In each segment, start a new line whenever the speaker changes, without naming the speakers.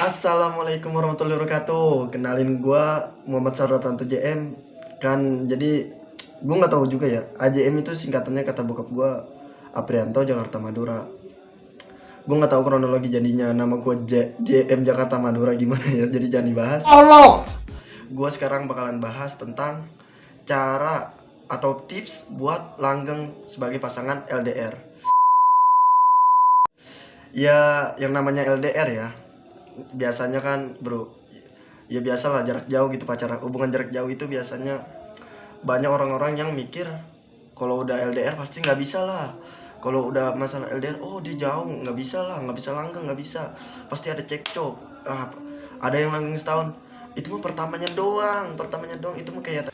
Assalamualaikum warahmatullahi wabarakatuh. Kenalin gua Muhammad Sarul Pranto JM. Kan jadi gua nggak tahu juga ya. AJM itu singkatannya kata bokap gua Aprianto Jakarta Madura. Gua nggak tahu kronologi jadinya nama gua JM Jakarta Madura gimana ya. Jadi jangan dibahas. Allah. Gua sekarang bakalan bahas tentang cara atau tips buat langgeng sebagai pasangan LDR. Ya, yang namanya LDR ya, biasanya kan bro, ya biasalah jarak jauh gitu, pacaran hubungan jarak jauh itu biasanya banyak orang-orang yang mikir kalau udah LDR pasti nggak bisa lah, kalau udah masalah LDR oh dia jauh nggak bisa lah, nggak bisa langgeng, nggak bisa, pasti ada cekcok. Ada yang langgeng setahun, itu mah pertamanya doang, itu mah kayak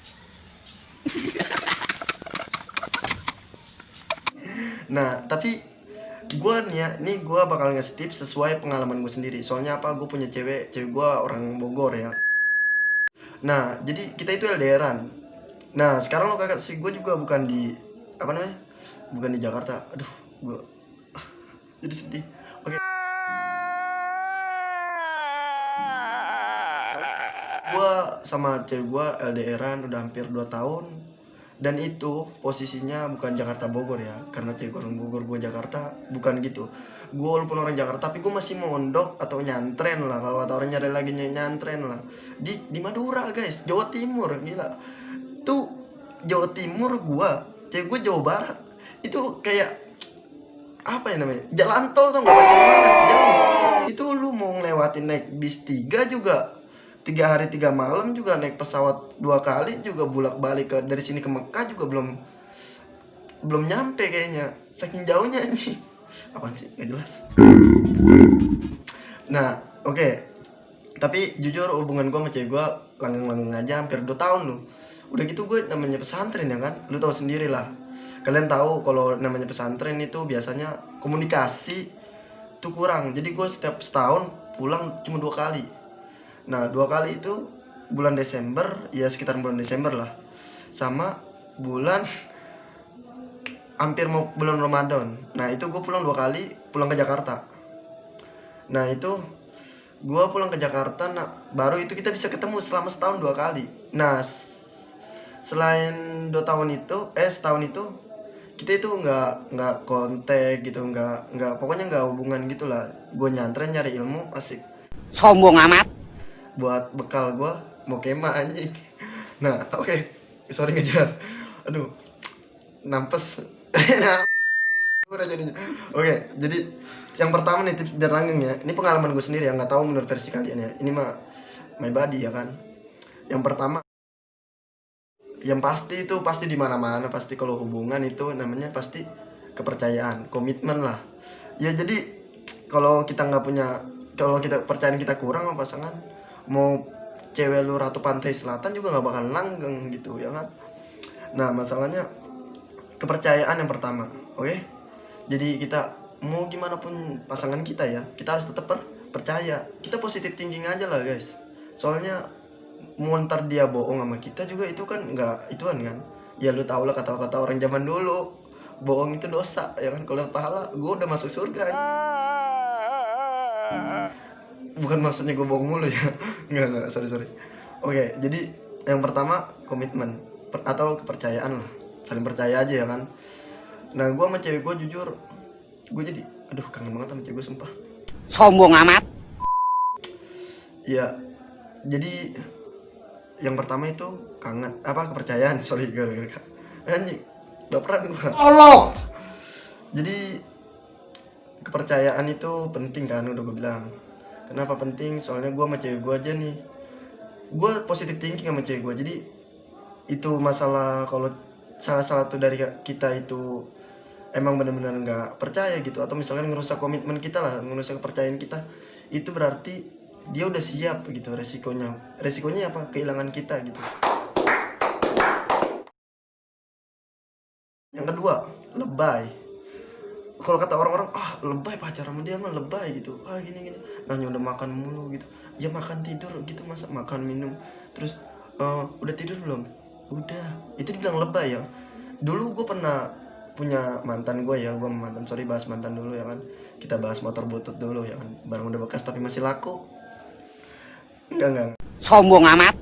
nah tapi gue nih ya, nih gue bakal ngasih tips sesuai pengalaman gue sendiri. Soalnya apa, gue punya cewek gue orang Bogor ya. Nah jadi kita itu LDRan. Nah sekarang lo kakak sih, gue juga bukan di apa namanya, bukan di Jakarta. Aduh, gue jadi sedih. Oke, gue sama cewek gue LDRan udah hampir 2 tahun. Dan itu posisinya bukan Jakarta Bogor ya, karena cewek orang Bogor, gue Jakarta, bukan gitu. Gue walaupun orang Jakarta tapi gue masih mondok atau nyantren lah, kalau kata orang nyari lagi nyantren lah di Madura guys, Jawa Timur. Gila tuh, Jawa Timur, gua cewek gue Jawa Barat. Itu kayak apa ya namanya, jalan tol tuh nggak pakai banget jauh. Itu lu mau ngelewatin naik bis 3 juga, 3 hari 3 malam juga, naik pesawat 2 kali juga, bolak balik ke dari sini ke Mekah juga belum belum nyampe kayaknya, saking jauhnya anjing. Apaan sih, nggak jelas. Nah oke, tapi jujur hubungan gue sama cewek gue langgeng-langgeng aja hampir 2 tahun loh. Udah gitu gue namanya pesantren ya kan, lu tahu sendiri lah. Kalian tahu kalau namanya pesantren itu biasanya komunikasi tuh kurang. Jadi gue setiap setahun pulang cuma 2 kali. Nah 2 kali itu bulan Desember, ya sekitar bulan Desember lah, sama bulan hampir mau bulan Ramadan. Nah itu gue pulang 2 kali, pulang ke Jakarta. Nah itu gue pulang ke Jakarta, nah baru itu kita bisa ketemu selama setahun 2 kali. Nah selain 2 tahun itu, setahun itu kita itu nggak kontak gitu, nggak pokoknya nggak hubungan gitulah. Gue nyantren nyari ilmu, asik,
Sombong amat.
buat bekal gue mau kema anjing. Nah oke, sorry nggak jelas, aduh nampes. Nah udah jadinya. Oke, jadi yang pertama nih tips biar langgeng ya, ini pengalaman gue sendiri ya, nggak tahu menurut versi kalian ya, ini mah my body ya kan. Yang pertama, yang pasti itu pasti di mana-mana pasti kalau hubungan itu namanya pasti kepercayaan, komitmen lah. Ya jadi kalau kita nggak punya, kalau kita percayaan kita kurang sama pasangan, mau cewek lu ratu pantai selatan juga nggak bakal langgeng gitu ya kan. Nah masalahnya kepercayaan yang pertama, oke. Jadi kita mau gimana pun pasangan kita ya, kita harus tetap percaya. Kita positif thinking aja lah guys. Soalnya mau ntar dia bohong sama kita juga itu kan nggak ituan kan. Ya lu tau lah kata-kata orang zaman dulu, bohong itu dosa ya kan, kalau pahala gue udah masuk surga kan. Bukan maksudnya gue bohong mulu ya. Nggak, sorry. Oke, jadi yang pertama komitmen atau kepercayaan lah, saling percaya aja ya kan. Nah gue sama cewek gue jujur, gue jadi aduh kangen banget sama cewek gue sumpah.
Sombong amat.
Ya jadi yang pertama itu kangen apa, kepercayaan, sorry gara-gara anjing baperan gua. Allah. Jadi kepercayaan itu penting kan, udah gue bilang. Kenapa penting? Soalnya gue sama cewek gue aja nih, gue positif thinking sama cewek gue. Jadi itu masalah kalau salah satu dari kita itu emang benar-benar nggak percaya gitu, atau misalkan ngerusak komitmen kita lah, ngerusak kepercayaan kita, itu berarti dia udah siap gitu resikonya apa, kehilangan kita gitu. Yang kedua, lebay. Kalau kata orang-orang, lebay, pacaran sama dia mah lebay gitu, gini nanya udah makan mulu gitu, ya makan tidur gitu, masa makan minum terus udah tidur belum, udah, itu dibilang lebay ya. Dulu gue pernah punya mantan gue ya, gue mantan, sorry bahas mantan dulu ya kan, kita bahas motor butut dulu ya kan, barang udah bekas tapi masih laku. Enggak.
Sombong amat.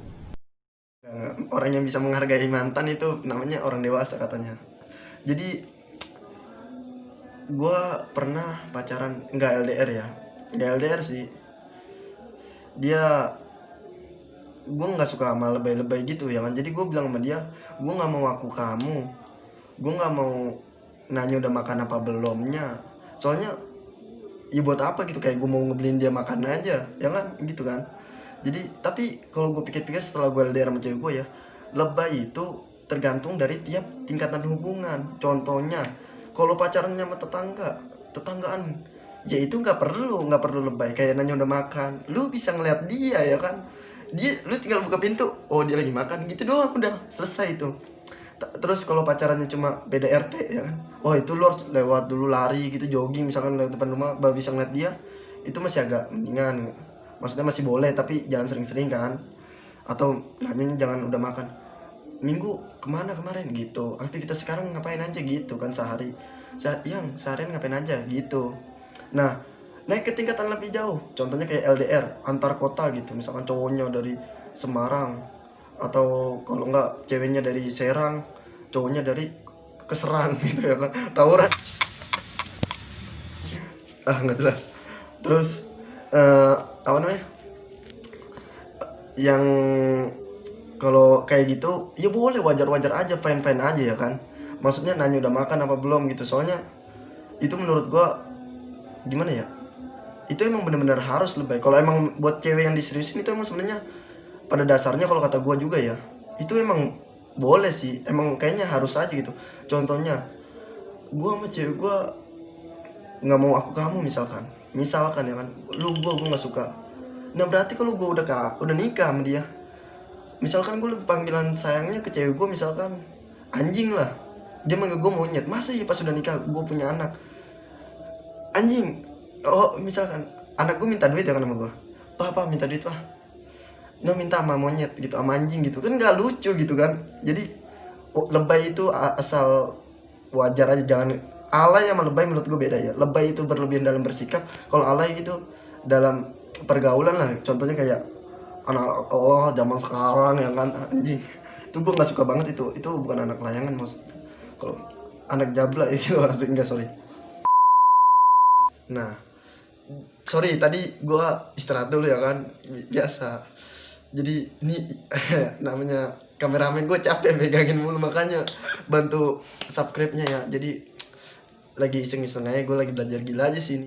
Orang yang bisa menghargai mantan itu namanya orang dewasa katanya. Jadi gue pernah pacaran, nggak LDR ya, nggak LDR sih. Gue nggak suka sama lebay-lebay gitu ya kan. Jadi gue bilang sama dia, gue nggak mau aku kamu, gue nggak mau nanya udah makan apa belumnya. Soalnya ya buat apa gitu, kayak gue mau ngebeliin dia makan aja ya kan gitu kan. Jadi tapi kalau gue pikir-pikir setelah gue LDR sama cewek gue ya, lebay itu tergantung dari tiap tingkatan hubungan. Contohnya kalau pacarannya sama tetanggaan, ya itu nggak perlu lebay kayak nanya udah makan. Lu bisa ngeliat dia ya kan, lu tinggal buka pintu, oh dia lagi makan gitu doang, udah selesai itu. Terus kalau pacarannya cuma beda RT ya kan, oh itu lu harus lewat dulu, lari gitu, jogging misalkan lewat depan rumah baru bisa ngeliat dia. Itu masih agak mendingan, maksudnya masih boleh, tapi jangan sering-sering kan. Atau nanyanya jangan udah makan, minggu kemana kemarin gitu, aktivitas sekarang ngapain aja gitu kan, seharian ngapain aja gitu. Nah, naik ke tingkatan lebih jauh, contohnya kayak LDR antar kota gitu, misalkan cowoknya dari Semarang, atau kalau enggak ceweknya dari Serang, cowoknya dari Keserang gitu ya kan, tawuran. Nggak jelas. Terus apa namanya, yang kalau kayak gitu ya boleh, wajar-wajar aja, fine-fine aja ya kan. Maksudnya nanya udah makan apa belum gitu, soalnya itu menurut gua gimana ya, itu emang bener-bener harus lebay. Kalau emang buat cewek yang diseriusin itu emang sebenarnya pada dasarnya kalau kata gua juga ya, itu emang boleh sih, emang kayaknya harus aja gitu. Contohnya gua sama cewek gua nggak mau aku kamu misalkan ya kan, gua nggak suka. Nah berarti kalau gua udah nikah sama dia, misalkan gue lebih panggilan sayangnya ke cewek gue misalkan anjing lah, dia manggil gue monyet, masa ya pas udah nikah gue punya anak anjing. Oh misalkan anak gue minta duit ya kan sama gue, papa minta duit pak, no minta sama monyet gitu, sama anjing gitu kan, nggak lucu gitu kan. Jadi lebay itu asal wajar aja, jangan alay. Sama lebay menurut gue beda ya. Lebay itu berlebihan dalam bersikap, kalau alay gitu dalam pergaulan lah. Contohnya kayak anak, oh zaman sekarang ya kan, anjing itu gue nggak suka banget. Itu bukan anak layangan maksudnya, kalau anak jabla ya gitu enggak, sorry. Nah sorry tadi gue istirahat dulu ya kan, biasa. Jadi ini namanya kameramen gue capek megangin mulu, makanya bantu subscribe nya ya. Jadi lagi iseng-iseng aja, gue lagi belajar gila aja sih ini.